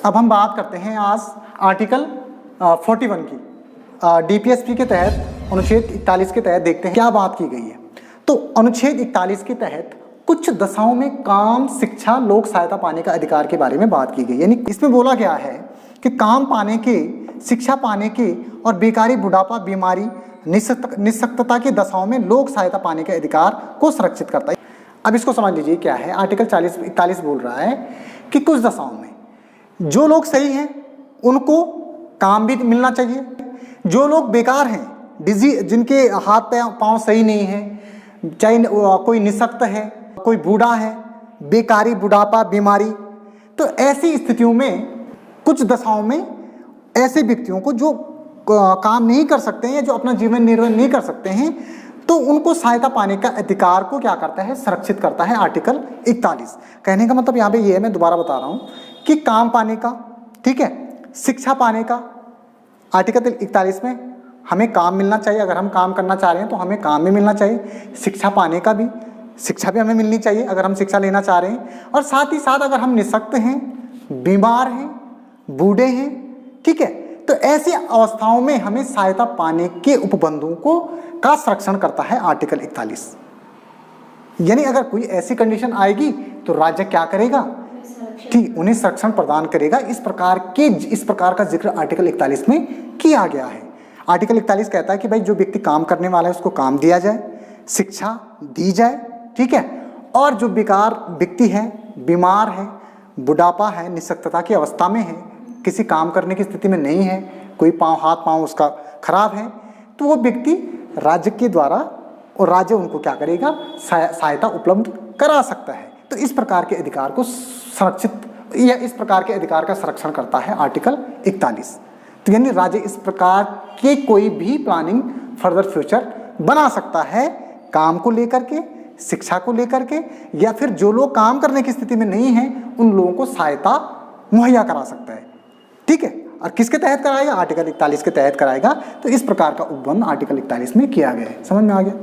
अब हम बात करते हैं आज आर्टिकल 41 की। डीपीएसपी के तहत अनुच्छेद 41 के तहत देखते हैं क्या बात की गई है। तो अनुच्छेद 41 के तहत कुछ दशाओं में काम, शिक्षा, लोक सहायता पाने का अधिकार के बारे में बात की गई। यानी इसमें बोला गया है कि काम पाने के, शिक्षा पाने के और बेकारी, बुढ़ापा, बीमारी, निःशक्तता की दशाओं में लोक सहायता पाने के अधिकार को संरक्षित करता है। अब इसको समझ लीजिए क्या है। आर्टिकल 41 बोल रहा है कि कुछ दशाओं में जो लोग सही हैं उनको काम भी मिलना चाहिए, जो लोग बेकार हैं, जिनके हाथ पाँव सही नहीं है, चाहे कोई निःशक्त है, कोई बूढ़ा है, बेकारी, बुढ़ापा, बीमारी, तो ऐसी स्थितियों में कुछ दशाओं में ऐसे व्यक्तियों को जो काम नहीं कर सकते हैं, जो अपना जीवन निर्वाह नहीं कर सकते हैं, तो उनको सहायता पाने का अधिकार को क्या करता है, संरक्षित करता है आर्टिकल 41। कहने का मतलब यहाँ पे ये है, मैं दोबारा बता रहा हूँ कि काम पाने का, ठीक है, शिक्षा पाने का, आर्टिकल 41 में हमें काम मिलना चाहिए। अगर हम काम करना चाह रहे हैं तो हमें काम भी मिलना चाहिए। शिक्षा पाने का भी, शिक्षा भी हमें मिलनी चाहिए अगर हम शिक्षा लेना चाह रहे हैं। और साथ ही साथ अगर हम निःशक्त हैं, बीमार हैं, बूढ़े हैं, ठीक है, तो ऐसी अवस्थाओं में हमें सहायता पाने के उपबंधों को का संरक्षण करता है आर्टिकल 41। यानी अगर कोई ऐसी कंडीशन आएगी तो राज्य क्या करेगा, ठीक, उन्हें संरक्षण प्रदान करेगा। इस प्रकार का जिक्र आर्टिकल 41 में किया गया है। आर्टिकल 41 कहता है कि भाई जो व्यक्ति काम करने वाला है उसको काम दिया जाए, शिक्षा दी जाए, ठीक है, और जो बेकार व्यक्ति है, बीमार है, बुढ़ापा है, निःशक्तता की अवस्था में है, किसी काम करने की स्थिति में नहीं है, कोई हाथ पाँव उसका खराब है, तो वो व्यक्ति राज्य के द्वारा, और राज्य उनको क्या करेगा, सहायता उपलब्ध करा सकता है। तो इस प्रकार के अधिकार को संरक्षित या इस प्रकार के अधिकार का संरक्षण करता है आर्टिकल 41। तो यानी राज्य इस प्रकार के कोई भी प्लानिंग फर्दर फ्यूचर बना सकता है, काम को लेकर के, शिक्षा को लेकर के, या फिर जो लोग काम करने की स्थिति में नहीं हैं उन लोगों को सहायता मुहैया करा सकता है, ठीक है। और किसके तहत कराएगा, आर्टिकल 41 के तहत कराएगा। तो इस प्रकार का उपबंध आर्टिकल 41 में किया गया है। समझ में आ गया।